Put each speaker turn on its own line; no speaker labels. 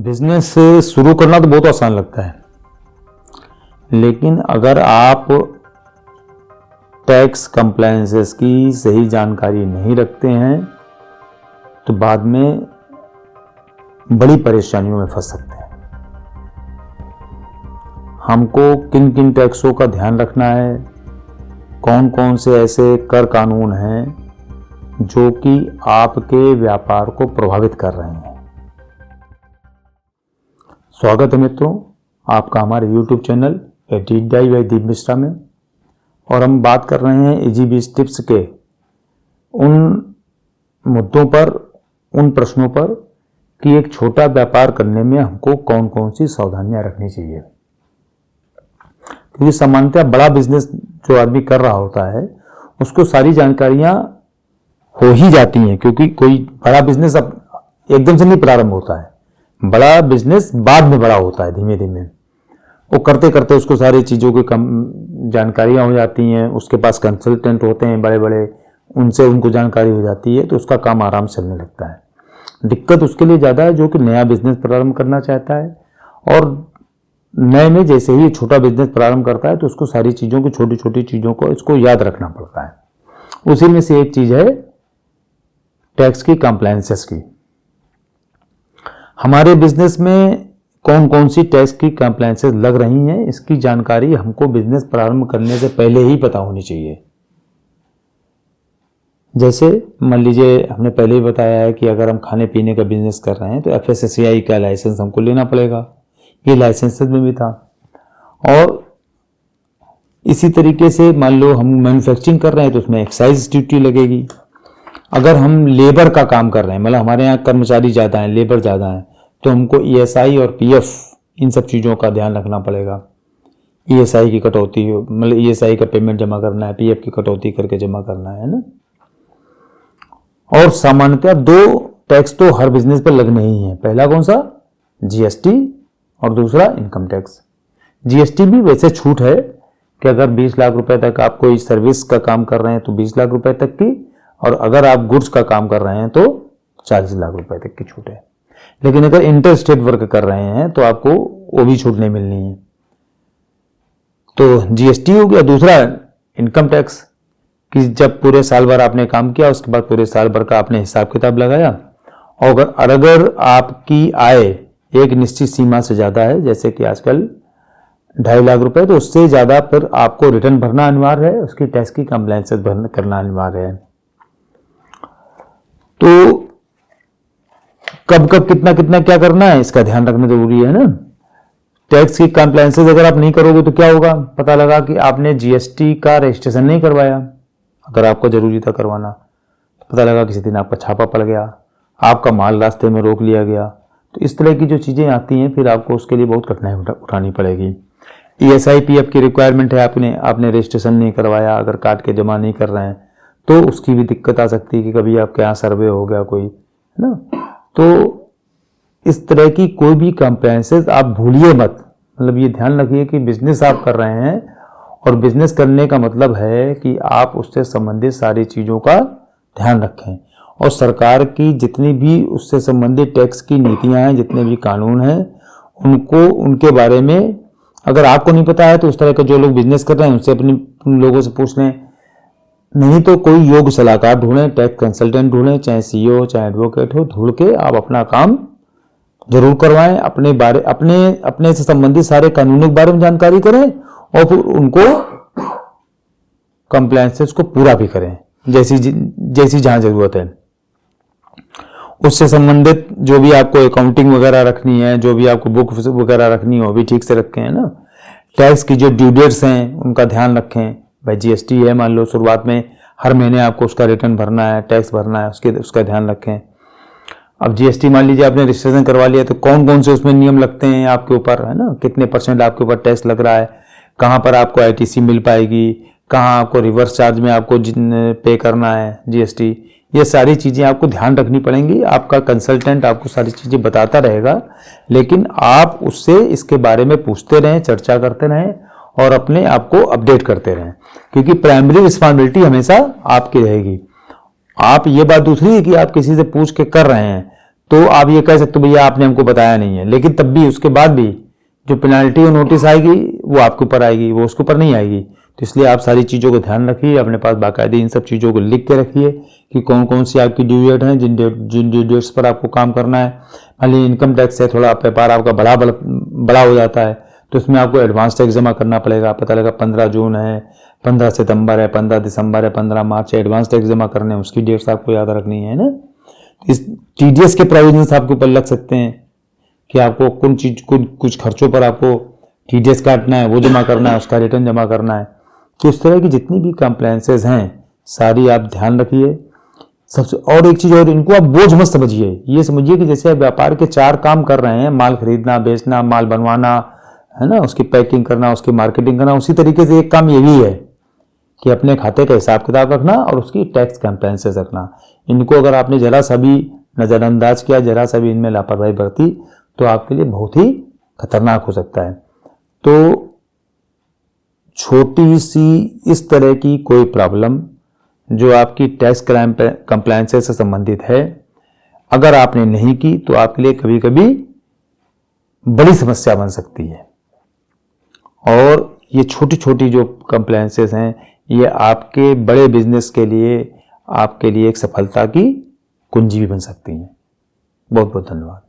Business शुरू करना तो बहुत आसान लगता है, लेकिन अगर आप टैक्स कंप्लायंसेस की सही जानकारी नहीं रखते हैं तो बाद में बड़ी परेशानियों में फंस सकते हैं। हमको किन किन टैक्सों का ध्यान रखना है, कौन कौन से ऐसे कर कानून हैं जो कि आपके व्यापार को प्रभावित कर रहे हैं। स्वागत है मित्रों आपका हमारे YouTube channel Deep Dive by Deep Mishra में, और हम बात कर रहे हैं इजी टिप्स के उन मुद्दों पर, उन प्रश्नों पर कि एक छोटा व्यापार करने में हमको कौन कौन सी सावधानियां रखनी चाहिए। क्योंकि सामान्यतः बड़ा बिजनेस जो आदमी कर रहा होता है उसको सारी जानकारियां हो ही जाती हैं, क्योंकि कोई बड़ा बिजनेस अब एकदम से नहीं प्रारंभ होता है। बड़ा बिजनेस बाद में बड़ा होता है, धीमे धीमे वो करते करते उसको सारी चीज़ों की कम जानकारियाँ हो जाती हैं। उसके पास कंसल्टेंट होते हैं बड़े बड़े, उनसे उनको जानकारी हो जाती है तो उसका काम आराम से चलने लगता है। दिक्कत उसके लिए ज़्यादा है जो कि नया बिजनेस प्रारंभ करना चाहता है, और नए में जैसे ही छोटा बिजनेस प्रारंभ करता है तो उसको सारी चीज़ों को, छोटी छोटी चीज़ों को इसको याद रखना पड़ता है। उसी में से एक चीज़ है टैक्स की कंप्लायंसेस की। हमारे बिजनेस में कौन कौन सी टैक्स की कंप्लायंसेस लग रही हैं, इसकी जानकारी हमको बिजनेस प्रारंभ करने से पहले ही पता होनी चाहिए। जैसे मान लीजिए हमने पहले ही बताया है कि अगर हम खाने पीने का बिजनेस कर रहे हैं तो FSSAI का लाइसेंस हमको लेना पड़ेगा, ये लाइसेंसेस में भी था। और इसी तरीके से मान लो हम मैन्युफैक्चरिंग कर रहे हैं तो उसमें एक्साइज ड्यूटी लगेगी। अगर हम लेबर का काम कर रहे हैं, मतलब हमारे यहाँ कर्मचारी ज़्यादा हैं, लेबर ज़्यादा हैं, तो हमको ESI और PF इन सब चीज़ों का ध्यान रखना पड़ेगा। ESI की कटौती, मतलब ESI का पेमेंट जमा करना है, PF की कटौती करके जमा करना है ना। और सामान्यतः दो टैक्स तो हर बिजनेस पर लगने ही हैं। पहला कौन सा? GST, और दूसरा इनकम टैक्स। GST भी वैसे छूट है कि अगर 20 लाख रुपए तक आप कोई सर्विस का काम कर रहे हैं तो 20 लाख रुपए तक की, और अगर आप गुड्स का काम कर रहे हैं तो 40 लाख रुपए तक की छूट है। लेकिन अगर इंटर स्टेट वर्क कर रहे हैं तो आपको वो भी छूट नहीं मिलनी है। तो GST हो गया। दूसरा इनकम टैक्स, कि जब पूरे साल भर आपने काम किया उसके बाद पूरे साल भर का आपने हिसाब किताब लगाया, और अगर आपकी आय एक निश्चित सीमा से ज़्यादा है, जैसे कि आजकल 2.5 लाख रुपए, तो उससे ज़्यादा फिर आपको रिटर्न भरना अनिवार्य है, उसकी टैक्स की कंप्लायंसेस करना अनिवार्य है। तो कब कब कितना कितना क्या करना है इसका ध्यान रखना जरूरी है ना। टैक्स की कंप्लायंसेस अगर आप नहीं करोगे तो क्या होगा? पता लगा कि आपने GST का रजिस्ट्रेशन नहीं करवाया, अगर आपको जरूरी था करवाना, तो पता लगा किसी दिन आपका छापा पड़ गया, आपका माल रास्ते में रोक लिया गया। तो इस तरह की जो चीज़ें आती हैं फिर आपको उसके लिए बहुत कठिनाई उठानी पड़ेगी। ESI PF की रिक्वायरमेंट है, आपने रजिस्ट्रेशन नहीं करवाया, अगर काट के जमा नहीं कर रहे हैं तो उसकी भी दिक्कत आ सकती है कि कभी आपके यहाँ सर्वे हो गया कोई, है ना। तो इस तरह की कोई भी कंप्लायंसेस आप भूलिए मत। मतलब ये ध्यान रखिए कि बिजनेस आप कर रहे हैं, और बिजनेस करने का मतलब है कि आप उससे संबंधित सारी चीज़ों का ध्यान रखें, और सरकार की जितनी भी उससे संबंधित टैक्स की नीतियां हैं, जितने भी कानून हैं, उनके बारे में अगर आपको नहीं पता है तो उस तरह के जो लोग बिजनेस कर रहे हैं उनसे उन लोगों से पूछ लें, नहीं तो कोई योग्य सलाहकार ढूंढें, टैक्स कंसल्टेंट ढूंढें, चाहे CEO चाहे एडवोकेट हो, ढूंढ के आप अपना काम जरूर करवाएं। अपने से संबंधित सारे कानूनों के बारे में जानकारी करें, और फिर उनको कंप्लायंसेस को पूरा भी करें जैसी जहां जरूरत है। उससे संबंधित जो भी आपको अकाउंटिंग वगैरह रखनी है, जो भी आपको बुक वगैरह रखनी है, वो भी ठीक से रखें, है ना। टैक्स की जो ड्यू डेट्स हैं उनका ध्यान रखें। भाई GST है, मान लो शुरुआत में हर महीने आपको उसका रिटर्न भरना है, टैक्स भरना है, उसका ध्यान रखें। अब GST मान लीजिए आपने रजिस्ट्रेशन करवा लिया तो कौन कौन से उसमें नियम लगते हैं आपके ऊपर, है ना, कितने % आपके ऊपर टैक्स लग रहा है, कहाँ पर आपको ITC मिल पाएगी, कहाँ आपको रिवर्स चार्ज में आपको पे करना है GST, ये सारी चीज़ें आपको ध्यान रखनी पड़ेंगी। आपका कंसल्टेंट आपको सारी चीज़ें बताता रहेगा, लेकिन आप उससे इसके बारे में पूछते रहें, चर्चा करते रहें, और अपने आप को अपडेट करते रहें, क्योंकि प्राइमरी रिस्पॉन्सिबिलिटी हमेशा आपकी रहेगी। आप, ये बात दूसरी है कि आप किसी से पूछ के कर रहे हैं तो आप ये कह सकते हो भैया आपने हमको बताया नहीं है, लेकिन तब भी उसके बाद भी जो पेनाल्टी और नोटिस आएगी वो आपके ऊपर आएगी, वो उसके ऊपर नहीं आएगी। तो इसलिए आप सारी चीज़ों को ध्यान रखिए, अपने पास बाकायदे इन सब चीज़ों को लिख के रखिए कि कौन कौन सी आपकी ड्यू डेट हैं, जिन ड्यू डेट्स पर आपको काम करना है। मान लीजिए इनकम टैक्स है, थोड़ा व्यापार आपका बड़ा हो जाता है तो उसमें आपको एडवांस टैक्स जमा करना पड़ेगा। पता लगा 15 जून है, 15 सितंबर है, 15 दिसंबर है, 15 मार्च है, एडवांस टैक्स जमा करने हैं, उसकी डेट्स आपको याद रखनी है ना। इस टीडीएस के प्रोविजंस आपके ऊपर लग सकते हैं कि आपको कुछ खर्चों पर आपको टीडीएस काटना है, वो जमा करना है, उसका रिटर्न जमा करना है। तो इस तरह की जितनी भी कंप्लायंसेस हैं सारी आप ध्यान रखिए। सबसे और एक चीज़ और, इनको आप बोझ मत समझिए, ये समझिए कि जैसे आप व्यापार के 4 काम कर रहे हैं, माल खरीदना, बेचना, माल बनवाना, है ना, उसकी पैकिंग करना, उसकी मार्केटिंग करना, उसी तरीके से एक काम ये भी है कि अपने खाते का हिसाब किताब रखना और उसकी टैक्स कंप्लायंसेस रखना। इनको अगर आपने जरा सा भी नज़रअंदाज किया, जरा सा भी इनमें लापरवाही बरती तो आपके लिए बहुत ही खतरनाक हो सकता है। तो छोटी सी इस तरह की कोई प्रॉब्लम जो आपकी टैक्स कंप्लायंसेस से संबंधित है, अगर आपने नहीं की तो आपके लिए कभी कभी बड़ी समस्या बन सकती है। और ये छोटी छोटी जो कंप्लायंसेस हैं ये आपके बड़े बिजनेस के लिए आपके लिए एक सफलता की कुंजी भी बन सकती हैं। बहुत बहुत धन्यवाद।